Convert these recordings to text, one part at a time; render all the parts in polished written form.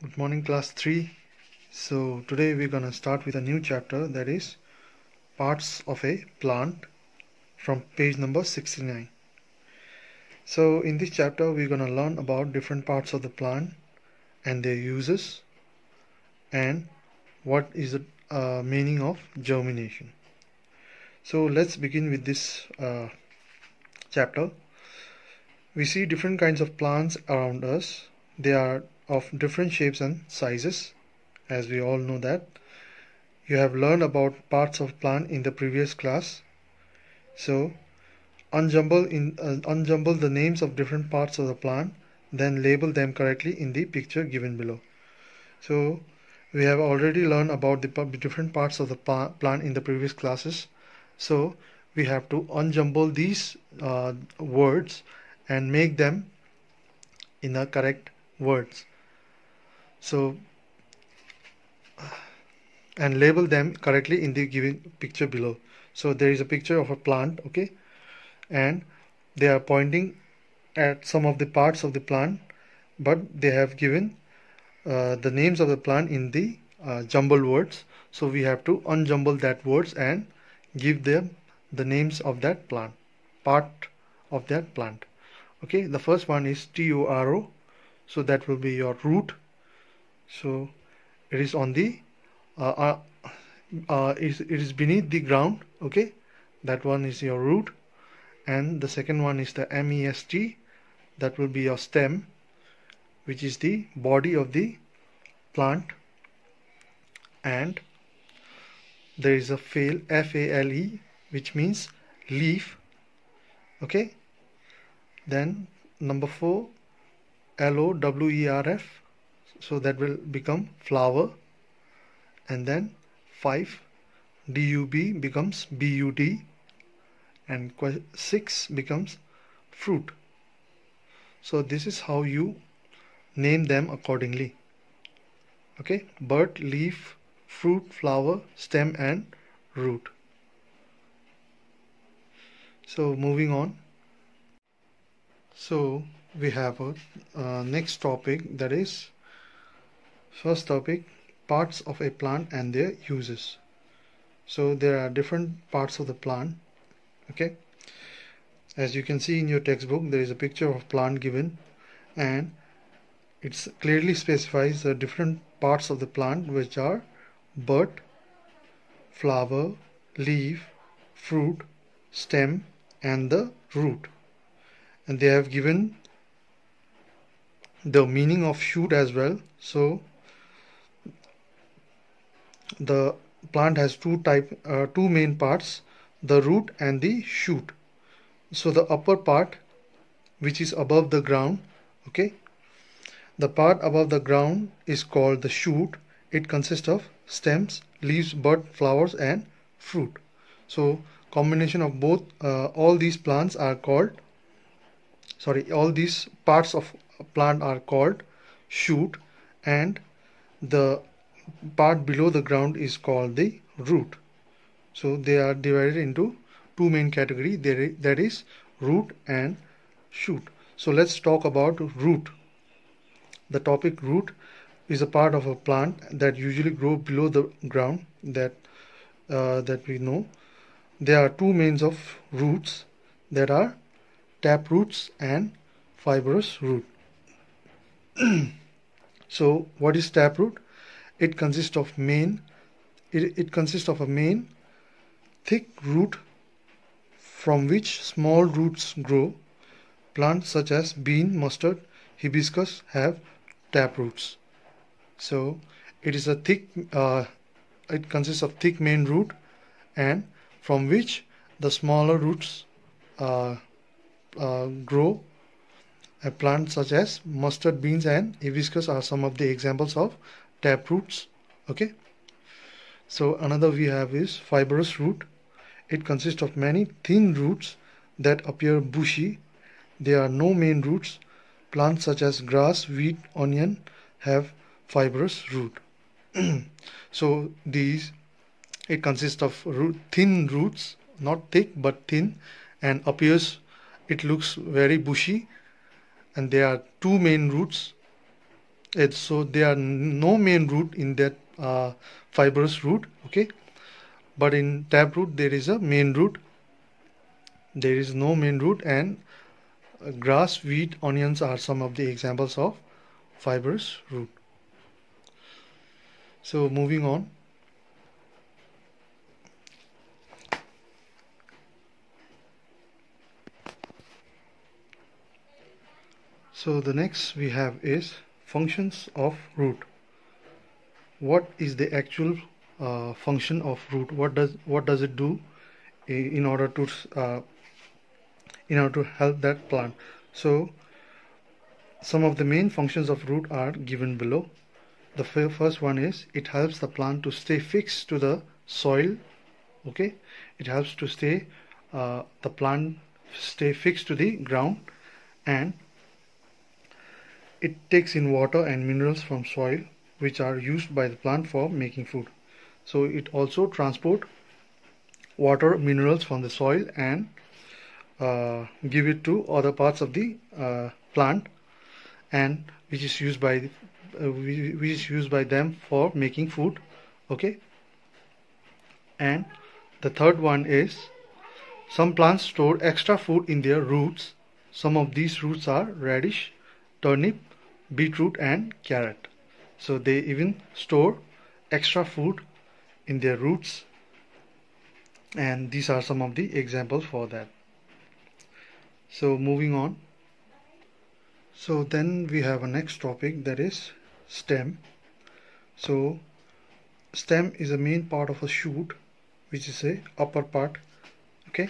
Good morning, class 3. So today we're gonna start with a new chapter, that is parts of a plant, from page number 69. So in this chapter we're gonna learn about different parts of the plant and their uses and what is the meaning of germination. So let's begin with this chapter. We see different kinds of plants around us. They are of different shapes and sizes, as we all know that. You have learned about parts of plant in the previous class. So unjumble the names of different parts of the plant, then label them correctly in the picture given below. So we have already learned about the different parts of the plant in the previous classes. So we have to unjumble these words and make them in the correct words. So and label them correctly in the given picture below. So there is a picture of a plant, okay, and they are pointing at some of the parts of the plant, but they have given the names of the plant in the jumbled words. So we have to unjumble that words and give them the names of that plant, part of that plant. Okay, the first one is toro, so that will be your root. So it is on the it is beneath the ground, okay, that one is your root. And the second one is the mest, that will be your stem, which is the body of the plant. And there is a fale, which means leaf, okay. Then number 4, lowerf, so that will become flower. And then 5, dub becomes bud, and 6 becomes fruit. So this is how you name them accordingly, okay. Bud, leaf, fruit, flower, stem and root. So moving on. So we have a next topic, that is first topic, parts of a plant and their uses. So there are different parts of the plant, okay. As you can see in your textbook, there is a picture of plant given, and it clearly specifies the different parts of the plant, which are bud, flower, leaf, fruit, stem and the root. And they have given the meaning of shoot as well. So the plant has two main parts, the root and the shoot. So the upper part, which is above the ground, okay, the part above the ground is called the shoot. It consists of stems, leaves, bud, flowers and fruit. So combination of both all these parts are called shoot, and the part below the ground is called the root. So they are divided into two main categories, that is root and shoot. So let's talk about root. The topic root is a part of a plant that usually grow below the ground, that we know. There are two mains of roots, that are tap roots and fibrous root. So what is taproot? It consists of a main thick root from which small roots grow. Plants such as bean, mustard, hibiscus have tap roots. So it is a thick it consists of thick main root, and from which the smaller roots grow. Plants such as mustard, beans and hibiscus are some of the examples of tap roots, okay. So another we have is fibrous root. It consists of many thin roots that appear bushy. There are no main roots. Plants such as grass, wheat, onion have fibrous root. So it consists of thin roots, not thick but thin, and it looks very bushy, and there are two main roots It's so there are no main root in that fibrous root, okay, but in taproot there is a main root. There is no main root, and grass, wheat, onions are some of the examples of fibrous root. So moving on. So the next we have is functions of root. What is the actual function of root? What does it do in order to help that plant? So some of the main functions of root are given below. The first one is it helps the plant to stay fixed to the soil. Okay, it helps to stay the plant stay fixed to the ground, and it takes in water and minerals from soil which are used by the plant for making food. So it also transport water, minerals from the soil and give it to other parts of the plant, and which is used by them for making food. Okay, and the third one is some plants store extra food in their roots. Some of these roots are radish, turnip, beetroot and carrot. So they even store extra food in their roots, and these are some of the examples for that. So moving on. So then we have a next topic, that is stem. So stem is a main part of a shoot, which is a upper part. Okay,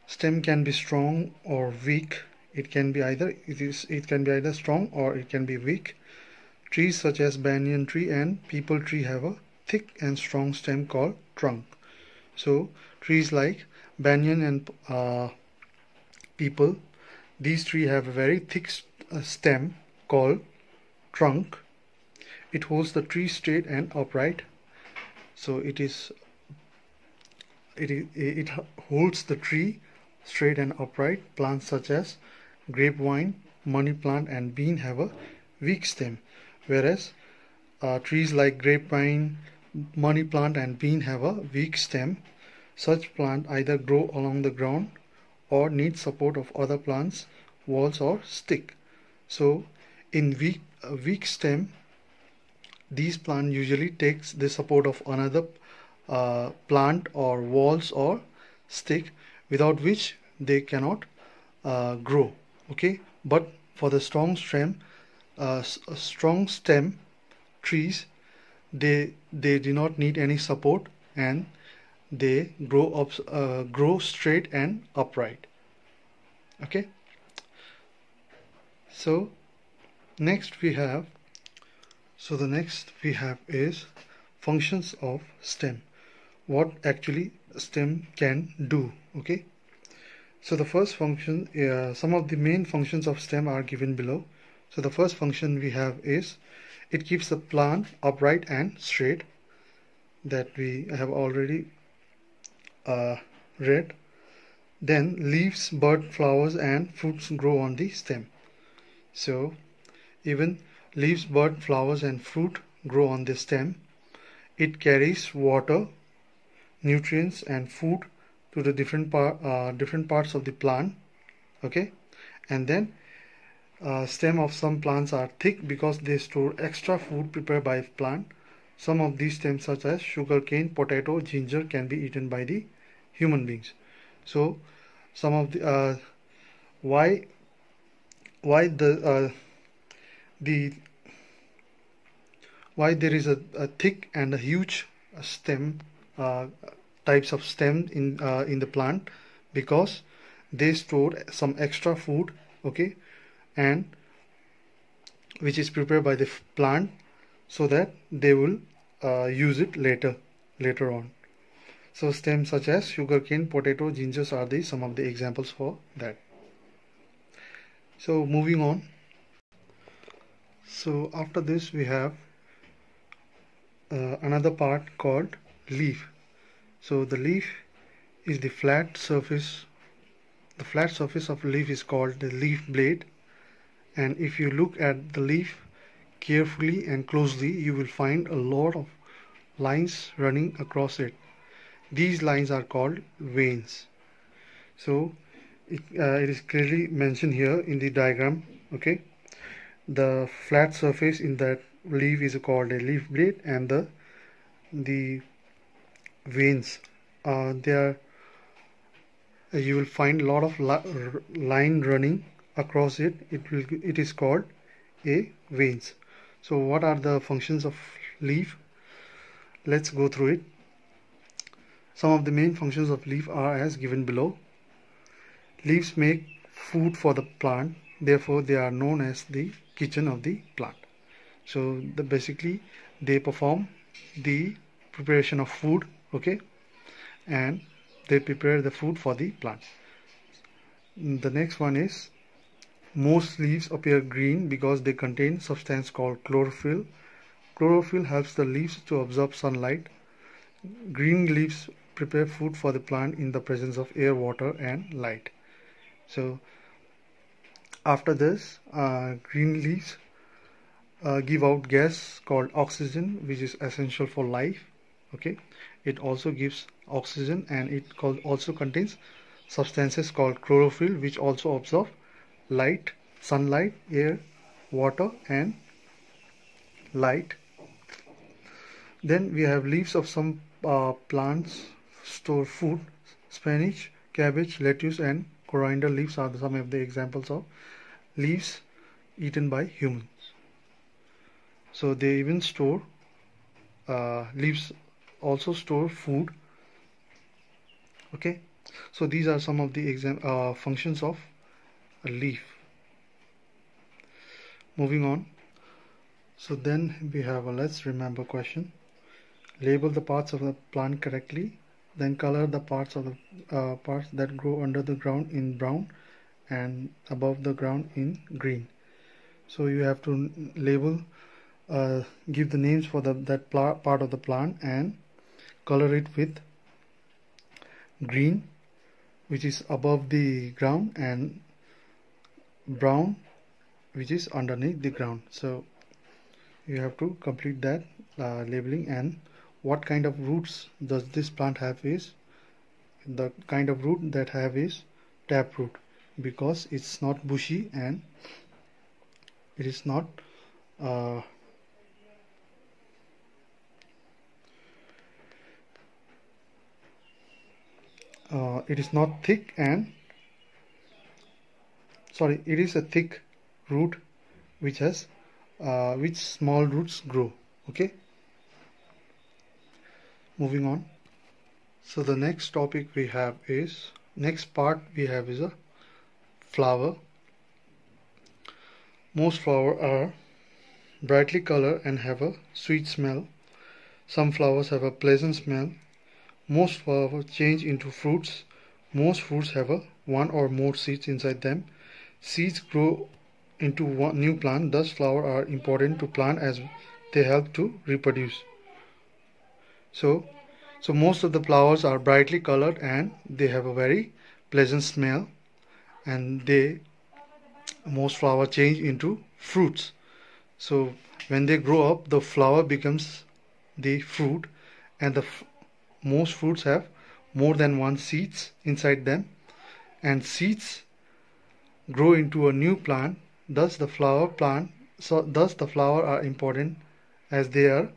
stem can be strong or weak. It can be either strong or it can be weak. Trees such as banyan tree and peepal tree have a thick and strong stem called trunk. So trees like banyan and peepal, these trees have a very thick stem called trunk. It holds the tree straight and upright. So it holds the tree straight and upright. Plants such as grapevine, money plant and bean have a weak stem, whereas trees like grapevine, money plant and bean have a weak stem. Such plant either grow along the ground or need support of other plants, walls or stick. So in weak stem, these plants usually takes the support of another plant or walls or stick, without which they cannot grow. Okay, but for the strong stem trees, they do not need any support, and they grow straight and upright. Okay, so the next we have is functions of stem. What actually stem can do. Okay, so the first function, some of the main functions of stem are given below. So the first function we have is it keeps the plant upright and straight, that we have already read. Then leaves, bud, flowers and fruits grow on the stem. So even leaves, bud, flowers and fruit grow on the stem. It carries water, nutrients and food to the different parts of the plant. Okay, and then stem of some plants are thick because they store extra food prepared by the plant. Some of these stems such as sugarcane, potato, ginger can be eaten by the human beings. So some of the why there is a thick and a huge stem, types of stem in the plant, because they store some extra food. Okay, and which is prepared by the plant, so that they will use it later on. So stems such as sugarcane, potato, gingers are some of the examples for that. So moving on. So after this we have another part called leaf. So the leaf is the flat surface. The flat surface of leaf is called the leaf blade, and if you look at the leaf carefully and closely, you will find a lot of lines running across it. These lines are called veins. So it is clearly mentioned here in the diagram. Okay, the flat surface in that leaf is called a leaf blade, and the veins, they are, you will find a lot of line running across it. It is called a veins. So what are the functions of leaf? Let's go through it. Some of the main functions of leaf are as given below. Leaves make food for the plant, therefore they are known as the kitchen of the plant. So basically they perform the preparation of food, okay, and they prepare the food for the plant. The next one is, most leaves appear green because they contain substance called chlorophyll. Chlorophyll helps the leaves to absorb sunlight. Green leaves prepare food for the plant in the presence of air, water and light. So after this, green leaves give out gas called oxygen, which is essential for life. Okay, it also gives oxygen, and it also contains substances called chlorophyll, which also absorb light, sunlight, air, water and light. Then we have leaves of some plants store food. Spinach, cabbage, lettuce and coriander leaves are some of the examples of leaves eaten by humans. So they even store, leaves also store food. Okay, so these are some of the functions of a leaf. Moving on. So then we have a let's remember question. Label the parts of the plant correctly, then color the parts of the parts that grow under the ground in brown and above the ground in green. So you have to label, give the names for that part of the plant and color it with green, which is above the ground, and brown, which is underneath the ground. So you have to complete that labeling. And what kind of roots does this plant have is, the kind of root that have is taproot, because it's not bushy and it is not it is not thick, and sorry, it is a thick root which has which small roots grow. Okay, moving on. So the next topic we have is, next part we have is a flower. Most flowers are brightly colored and have a sweet smell. Some flowers have a pleasant smell. Most flowers change into fruits. Most fruits have one or more seeds inside them. Seeds grow into one new plant. Thus flowers are important to plant as they help to reproduce. So most of the flowers are brightly colored and they have a very pleasant smell, and most flowers change into fruits. So when they grow up, the flower becomes the fruit, and most fruits have more than one seeds inside them, and seeds grow into a new plant. Thus the flower are important as they are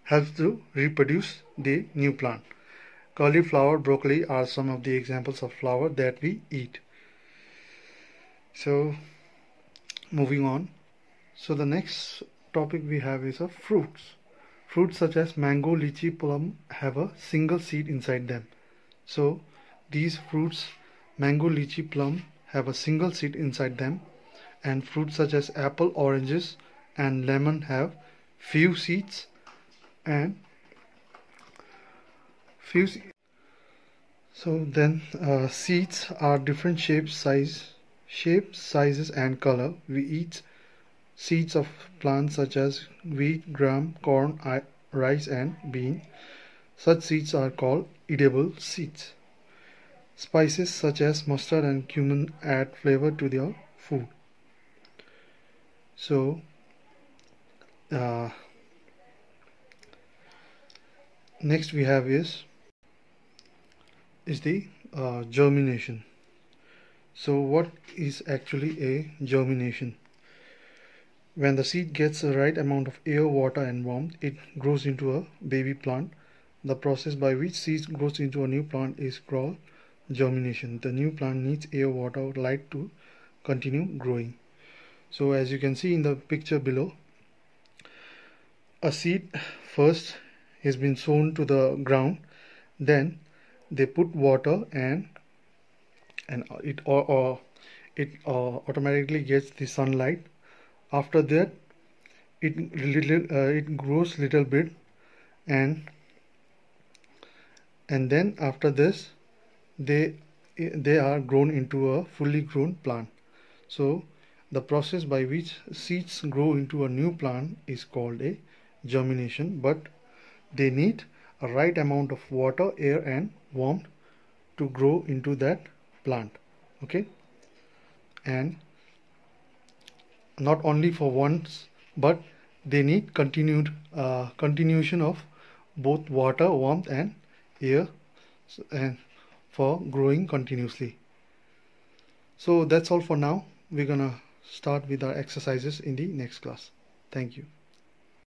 helps to reproduce the new plant. Cauliflower, broccoli are some of the examples of flower that we eat. So moving on. So the next topic we have is fruits. Fruits such as mango, lychee, plum have a single seed inside them. So these fruits, mango, lychee, plum, have a single seed inside them, and fruits such as apple, oranges and lemon have few seeds and few. So then seeds are different shapes, sizes and color. We eat seeds of plants such as wheat, gram, corn, rice and bean. Such seeds are called edible seeds. Spices such as mustard and cumin add flavor to their food. So next we have is the germination. So what is actually a germination? When the seed gets the right amount of air, water and warmth, it grows into a baby plant. The process by which seed grows into a new plant is called germination. The new plant needs air, water, light to continue growing. So as you can see in the picture below, a seed first has been sown to the ground, then they put water and it automatically gets the sunlight. After that it grows little bit, and then after this they are grown into a fully grown plant. So the process by which seeds grow into a new plant is called a germination, but they need a right amount of water, air and warmth to grow into that plant. Okay, and not only for once, but they need continuation of both water, warmth and air and for growing continuously. So that's all for now. We're gonna start with our exercises in the next class. Thank you.